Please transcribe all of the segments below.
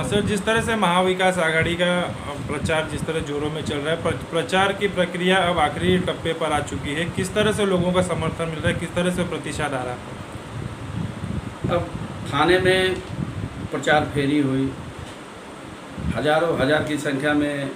Sir, जिस तरह से महाविकास आघाड़ी का प्रचार जिस तरह जोरों में चल रहा है, प्रचार की प्रक्रिया अब आखिरी टप्पे पर आ चुकी है, किस तरह से लोगों का समर्थन मिल रहा है, किस तरह से प्रतिशत आ रहा है? अब थाने में प्रचार फेरी हुई, हजारों हजार की संख्या में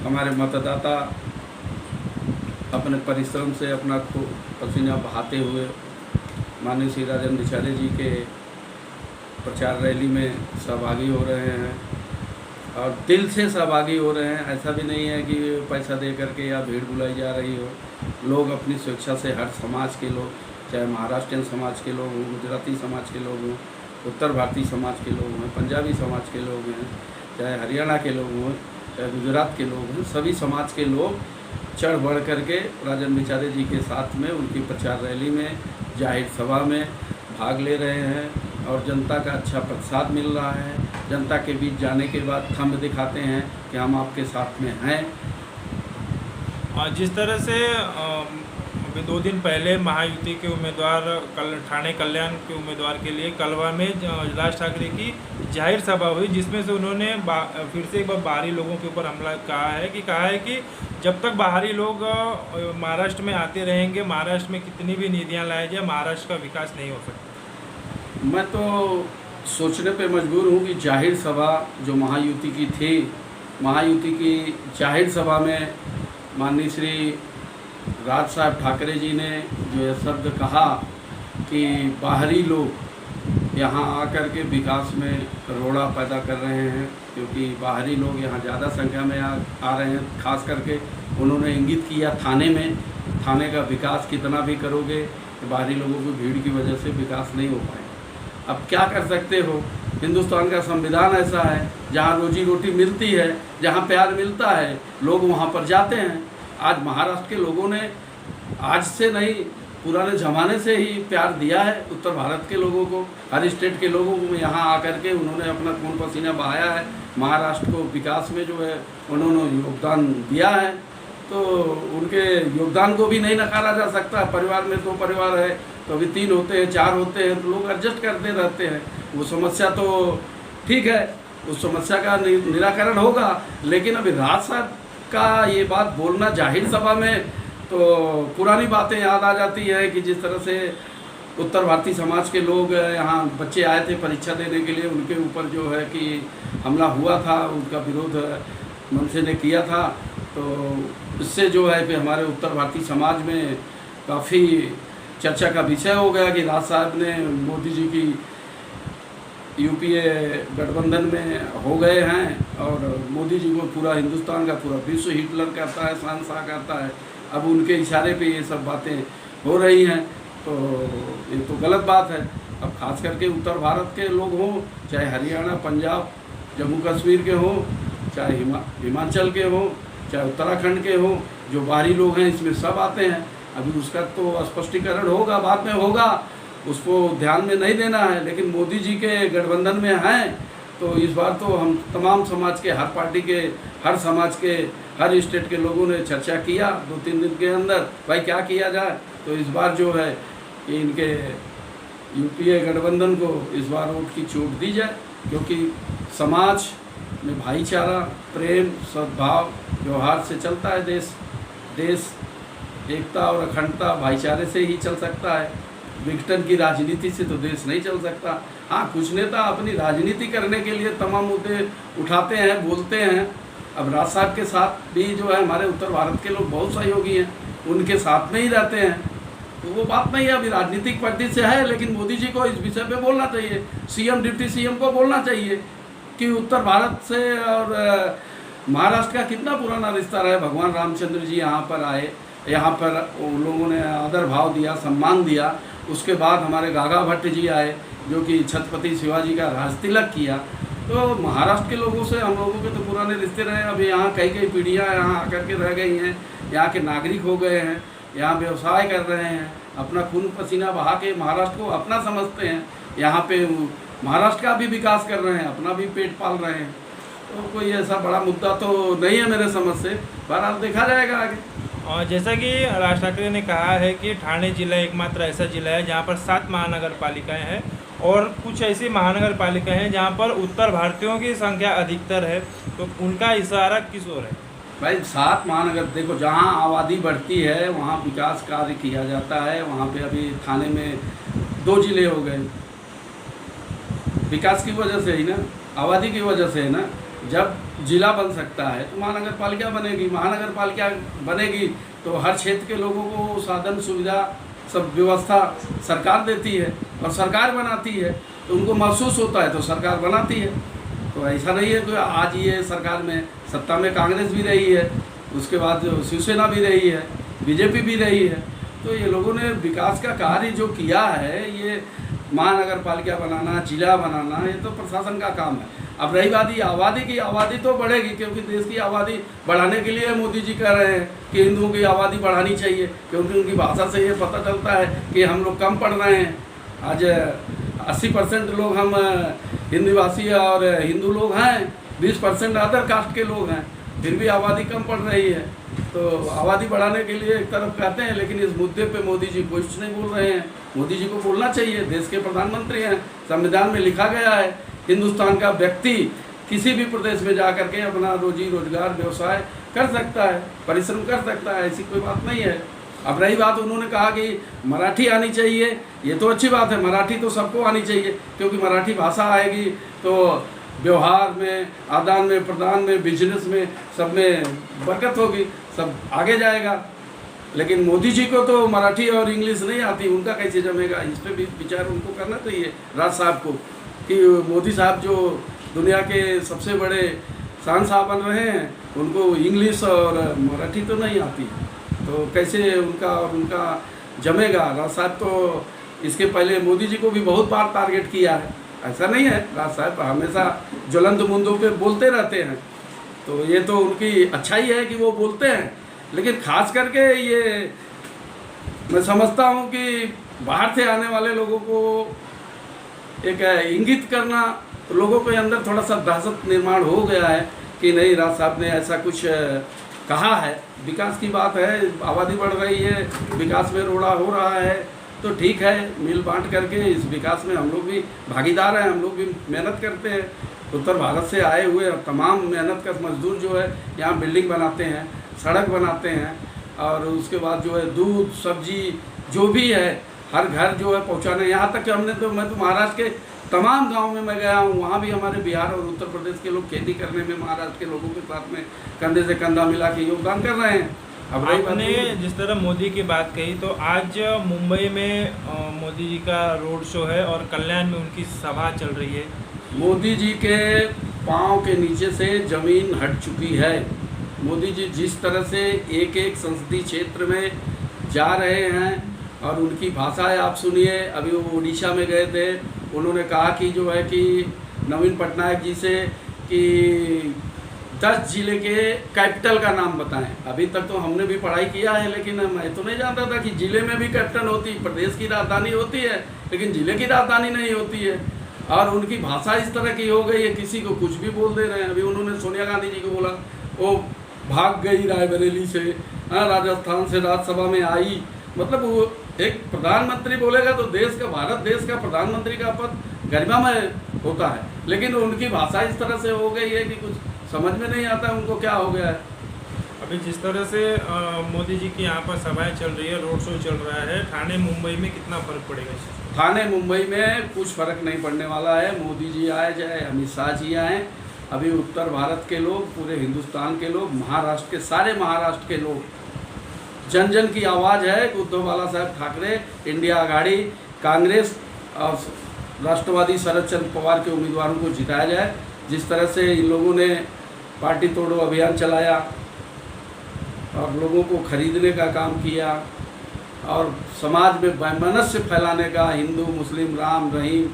हमारे मतदाता अपने परिश्रम से अपना पसीना बहाते हुए माननीय श्री राजेंद्र निचारे जी के प्रचार रैली में सहभागी हो रहे हैं और दिल से सहभागी हो रहे हैं। ऐसा भी नहीं है कि पैसा दे करके या भीड़ बुलाई जा रही हो। लोग अपनी स्वेच्छा से, हर समाज के लोग, चाहे महाराष्ट्रियन समाज के लोग हों, गुजराती समाज के लोग हों, उत्तर भारतीय समाज के लोग हों, पंजाबी समाज के लोग हैं, चाहे हरियाणा के लोग हों, चाहे गुजरात के लोग हों, सभी समाज के लोग चढ़ बढ़ करके राजेंद्र निचारे जी के साथ में उनकी प्रचार रैली में, जाहिर सभा में भाग ले रहे हैं और जनता का अच्छा प्रतिसाद मिल रहा है। जनता के बीच जाने के बाद थंब दिखाते हैं कि हम आपके साथ में हैं। जिस तरह से अभी 2 दिन पहले महायुति के उम्मीदवार ठाणे कल्याण के उम्मीदवार के लिए कलवा में राज ठाकरे की जाहिर सभा हुई, जिसमें से उन्होंने फिर से एक बार बाहरी लोगों के ऊपर हमला कहा है कि जब तक बाहरी लोग महाराष्ट्र में आते रहेंगे, महाराष्ट्र में कितनी भी निधियां लाए जाए, महाराष्ट्र का विकास नहीं हो सकता। मैं तो सोचने पे मजबूर हूँ कि जाहिर सभा जो महायुति की थी, महायुति की जाहिर सभा में माननीय श्री राज साहब ठाकरे जी ने जो ये शब्द कहा कि बाहरी लोग यहाँ आकर के विकास में रोड़ा पैदा कर रहे हैं, क्योंकि बाहरी लोग यहाँ ज़्यादा संख्या में आ रहे हैं। खास करके उन्होंने इंगित किया थाने में, थाने का विकास कितना भी करोगे तो बाहरी लोगों की भीड़ की वजह से विकास नहीं हो पाएगा। अब क्या कर सकते हो, हिंदुस्तान का संविधान ऐसा है, जहाँ रोजी रोटी मिलती है, जहाँ प्यार मिलता है, लोग वहाँ पर जाते हैं। आज महाराष्ट्र के लोगों ने आज से नहीं, पुराने ज़माने से ही प्यार दिया है उत्तर भारत के लोगों को, हर स्टेट के लोगों को यहाँ आकर के उन्होंने अपना खून पसीना बहाया है। महाराष्ट्र को विकास में जो है उन्होंने योगदान दिया है, तो उनके योगदान को भी नहीं नकारा जा सकता। परिवार में 2 परिवार है तो अभी 3 होते हैं, 4 होते हैं, तो लोग एडजस्ट करते रहते हैं। वो समस्या तो ठीक है, उस समस्या का निराकरण होगा, लेकिन अभी राज साहब का ये बात बोलना जाहिर सभा में, तो पुरानी बातें याद आ जाती है कि जिस तरह से उत्तर भारतीय समाज के लोग यहाँ बच्चे आए थे परीक्षा देने के लिए, उनके ऊपर जो है कि हमला हुआ था, उनका विरोध मनसे ने किया था। तो इससे जो है कि हमारे उत्तर भारतीय समाज में काफ़ी चर्चा का विषय हो गया कि राज साहब ने मोदी जी की यूपीए गठबंधन में हो गए हैं और मोदी जी को पूरा हिंदुस्तान का पूरा विश्व हिटलर कहता है, शहंशाह कहता है। अब उनके इशारे पे ये सब बातें हो रही हैं, तो ये तो गलत बात है। अब खास करके उत्तर भारत के लोग हों, चाहे हरियाणा, पंजाब, जम्मू कश्मीर के हों, चाहे हिमाचल के हों, चाहे उत्तराखंड के हों, जो बाहरी लोग हैं इसमें सब आते हैं। अभी उसका तो स्पष्टीकरण होगा, बाद में होगा, उसको ध्यान में नहीं देना है। लेकिन मोदी जी के गठबंधन में हैं, तो इस बार तो हम तमाम समाज के, हर पार्टी के, हर समाज के, हर स्टेट के लोगों ने चर्चा किया 2-3 दिन के अंदर, भाई क्या किया जाए। तो इस बार जो है कि इनके यूपीए गठबंधन को इस बार वोट की छूट दी जाए, क्योंकि समाज में भाईचारा, प्रेम, सद्भाव, व्यवहार से चलता है देश। देश एकता और अखंडता, भाईचारे से ही चल सकता है। विघटन की राजनीति से तो देश नहीं चल सकता। हाँ, कुछ नेता अपनी राजनीति करने के लिए तमाम मुद्दे उठाते हैं, बोलते हैं। अब राज साहब के साथ भी जो है हमारे उत्तर भारत के लोग बहुत सहयोगी हैं, उनके साथ में ही रहते हैं, तो वो बात नहीं है। अभी राजनीतिक पार्टी से है, लेकिन मोदी जी को इस विषय पे बोलना चाहिए, सीएम, डिप्टी सीएम को बोलना चाहिए कि उत्तर भारत से और महाराष्ट्र का कितना पुराना रिश्ता रहा है। भगवान रामचंद्र जी यहाँ पर आए, यहाँ पर उन लोगों ने आदर भाव दिया, सम्मान दिया। उसके बाद हमारे गागा भट्ट जी आए, जो कि छत्रपति शिवाजी का राजतिलक किया। तो महाराष्ट्र के लोगों से हम लोगों के तो पुराने रिश्ते रहे। अभी यहाँ कई पीढ़ियाँ यहाँ आकर के रह गई हैं, यहाँ के नागरिक हो गए हैं, यहाँ व्यवसाय कर रहे हैं, अपना खून पसीना बहा के महाराष्ट्र को अपना समझते हैं। यहाँ पे महाराष्ट्र का भी विकास कर रहे हैं, अपना भी पेट पाल रहे हैं। तो कोई ऐसा बड़ा मुद्दा तो नहीं है मेरे समझ से, बहरहाल देखा जाएगा आगे। और जैसा कि राज ठाकरे ने कहा है कि ठाणे जिला एकमात्र ऐसा जिला है जहां पर 7 महानगर पालिकाएं हैं और कुछ ऐसी महानगर पालिका हैं जहाँ पर उत्तर भारतीयों की संख्या अधिकतर है, तो उनका इशारा किस ओर है? भाई 7 महानगर देखो, जहाँ आबादी बढ़ती है वहाँ विकास कार्य किया जाता है। वहाँ पे अभी थाने में 2 जिले हो गए, विकास की वजह से ही ना, आबादी की वजह से है ना। जब जिला बन सकता है तो महानगर पालिका बनेगी, महानगर पालिका बनेगी तो हर क्षेत्र के लोगों को साधन सुविधा सब व्यवस्था सरकार देती है और सरकार बनाती है, तो उनको महसूस होता है तो सरकार बनाती है। तो ऐसा नहीं है कि आज ये सरकार में सत्ता में कांग्रेस भी रही है, उसके बाद जो शिवसेना भी रही है, बीजेपी भी रही है, तो ये लोगों ने विकास का कार्य जो किया है, ये महानगर पालिका बनाना, जिला बनाना, ये तो प्रशासन का काम है। अब रही बात ये आबादी की, आबादी तो बढ़ेगी क्योंकि देश की आबादी बढ़ाने के लिए मोदी जी कह रहे हैं कि हिंदुओं की आबादी बढ़ानी चाहिए, क्योंकि उनकी भाषा से ये पता चलता है कि हम लोग कम पढ़ रहे हैं। आज 80% लोग हम हिंदीभाषी और हिंदू लोग हैं, 20% अदर कास्ट के लोग हैं, फिर भी आबादी कम पड़ रही है। तो आबादी बढ़ाने के लिए एक तरफ कहते हैं, लेकिन इस मुद्दे पे मोदी जी कुछ नहीं बोल रहे हैं। मोदी जी को बोलना चाहिए, देश के प्रधानमंत्री हैं, संविधान में लिखा गया है हिंदुस्तान का व्यक्ति किसी भी प्रदेश में जा करके अपना रोजी रोजगार व्यवसाय कर सकता है, परिश्रम कर सकता है, ऐसी कोई बात नहीं है। अब रही बात, उन्होंने कहा कि मराठी आनी चाहिए, ये तो अच्छी बात है, मराठी तो सबको आनी चाहिए, क्योंकि मराठी भाषा आएगी तो व्यवहार में, आदान में, प्रदान में, बिजनेस में, सब में बरकत होगी, सब आगे जाएगा। लेकिन मोदी जी को तो मराठी और इंग्लिश नहीं आती, उनका कैसे जमेगा? इस पर भी विचार उनको करना चाहिए राज साहब को, कि मोदी साहब जो दुनिया के सबसे बड़े शहंशाह बन रहे हैं, उनको इंग्लिश और मराठी तो नहीं आती, तो कैसे उनका जमेगा? राज साहब तो इसके पहले मोदी जी को भी बहुत बार टारगेट किया है, ऐसा नहीं है, राज साहब हमेशा ज्वलंत मुद्दों पे बोलते रहते हैं, तो ये तो उनकी अच्छाई है कि वो बोलते हैं। लेकिन खास करके ये मैं समझता हूँ कि बाहर से आने वाले लोगों को एक इंगित करना, तो लोगों के अंदर थोड़ा सा दहशत निर्माण हो गया है कि नहीं, राज साहब ने ऐसा कुछ कहा है। विकास की बात है, आबादी बढ़ रही है, विकास में रोड़ा हो रहा है, तो ठीक है, मिल बांट करके इस विकास में हम लोग भी भागीदार हैं, हम लोग भी मेहनत करते हैं। उत्तर भारत से आए हुए तमाम मेहनत का मजदूर जो है यहाँ बिल्डिंग बनाते हैं, सड़क बनाते हैं, और उसके बाद जो है दूध सब्जी जो भी है हर घर जो है पहुँचाने। यहाँ तक कि मैं तो महाराष्ट्र के तमाम गांव में मैं गया हूँ, वहाँ भी हमारे बिहार और उत्तर प्रदेश के लोग खेती करने में महाराष्ट्र के लोगों के साथ में कंधे से कंधा मिला के योगदान कर रहे हैं। अब आपने जिस तरह मोदी की बात कही, तो आज मुंबई में मोदी जी का रोड शो है और कल्याण में उनकी सभा चल रही है। मोदी जी के पाँव के नीचे से ज़मीन हट चुकी है। मोदी जी जिस तरह से एक एक संसदीय क्षेत्र में जा रहे हैं और उनकी भाषाएं आप सुनिए। अभी वो उड़ीसा में गए थे, उन्होंने कहा कि जो है कि नवीन पटनायक जी से कि 10 जिले के कैपिटल का नाम बताएं। अभी तक तो हमने भी पढ़ाई किया है, लेकिन मैं तो नहीं जानता था कि जिले में भी कैपिटल होती, प्रदेश की राजधानी होती है, लेकिन जिले की राजधानी नहीं होती है। और उनकी भाषा इस तरह की हो गई है, किसी को कुछ भी बोल दे रहे हैं। अभी उन्होंने सोनिया गांधी जी को बोला, वो भाग गई रायबरेली से, राजस्थान से राज्यसभा में आई। मतलब वो एक प्रधानमंत्री बोलेगा तो देश का, भारत देश का प्रधानमंत्री का पद गरिमामय होता है, लेकिन उनकी भाषा इस तरह से हो गई है कि कुछ समझ में नहीं आता उनको क्या हो गया है। अभी जिस तरह से मोदी जी की यहाँ पर सभाएं चल रही है, रोड शो चल रहा है, ठाणे मुंबई में कितना फर्क पड़ेगा? ठाणे मुंबई में कुछ फर्क नहीं पड़ने वाला है। मोदी जी आए चाहे अमित शाह जी आए, अभी उत्तर भारत के लोग, पूरे हिंदुस्तान के लोग, महाराष्ट्र के सारे महाराष्ट्र के लोग, जन जन की आवाज़ है कि उद्धव बाला साहब ठाकरे, इंडिया आघाड़ी, कांग्रेस और राष्ट्रवादी शरद चंद्र पवार के उम्मीदवारों को जिताया जाए। जिस तरह से इन लोगों ने पार्टी तोड़ो अभियान चलाया और लोगों को खरीदने का काम किया और समाज में वैमनस्य फैलाने का, हिंदू मुस्लिम राम रहीम,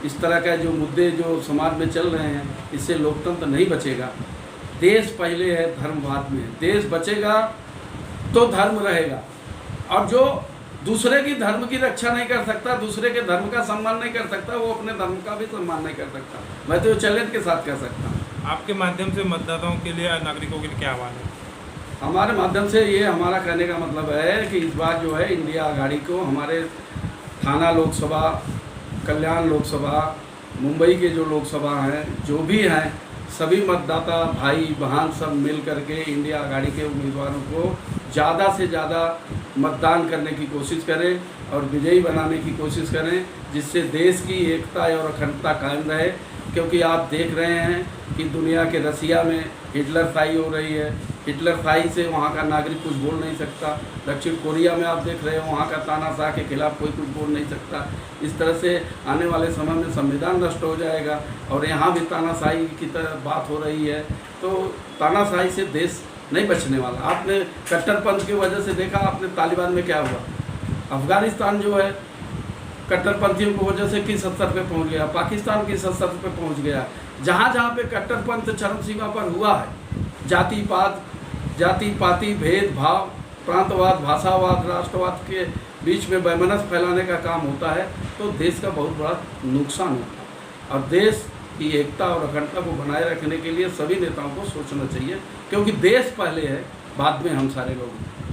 इस तरह का जो मुद्दे जो समाज में चल रहे हैं, इससे लोकतंत्र नहीं बचेगा। देश पहले है, धर्म बाद में। देश बचेगा तो धर्म रहेगा, और जो दूसरे की धर्म की रक्षा नहीं कर सकता, दूसरे के धर्म का सम्मान नहीं कर सकता, वो अपने धर्म का भी सम्मान नहीं कर सकता। मैं तो चैलेंज के साथ कह सकता हूँ। आपके माध्यम से मतदाताओं के लिए, नागरिकों के लिए क्या आह्वान है? हमारे माध्यम से ये हमारा कहने का मतलब है कि इस बार जो है इंडिया आघाड़ी को हमारे थाना लोकसभा कल्याण लोकसभा, मुंबई के जो लोकसभा हैं, जो भी हैं, सभी मतदाता भाई बहन सब मिल करके इंडिया आघाड़ी के उम्मीदवारों को ज़्यादा से ज़्यादा मतदान करने की कोशिश करें और विजयी बनाने की कोशिश करें, जिससे देश की एकता और अखंडता कायम रहे। क्योंकि आप देख रहे हैं कि दुनिया के रसिया में हिटलरशाही हो रही है, हिटलरशाही से वहाँ का नागरिक कुछ बोल नहीं सकता। दक्षिण कोरिया में आप देख रहे हो, वहाँ का तानाशाह के खिलाफ कोई कुछ बोल नहीं सकता। इस तरह से आने वाले समय में संविधान नष्ट हो जाएगा और यहाँ भी तानाशाही की तरह बात हो रही है, तो तानाशाही से देश नहीं बचने वाला। आपने कट्टरपंथ की वजह से देखा, आपने तालिबान में क्या हुआ, अफ़गानिस्तान जो है कट्टरपंथियों की वजह से किस स्तर पे पहुंच गया, पाकिस्तान किस स्तर पे पहुंच गया। जहाँ जहाँ पे कट्टरपंथ चरम सीमा पर हुआ है, जाति पाति भेदभाव, प्रांतवाद, भाषावाद, राष्ट्रवाद के बीच में वैमनस्य फैलाने का काम होता है, तो देश का बहुत बड़ा नुकसान होता है। और देश की एकता और अखंडता को बनाए रखने के लिए सभी नेताओं को सोचना चाहिए, क्योंकि देश पहले है, बाद में हम सारे लोग।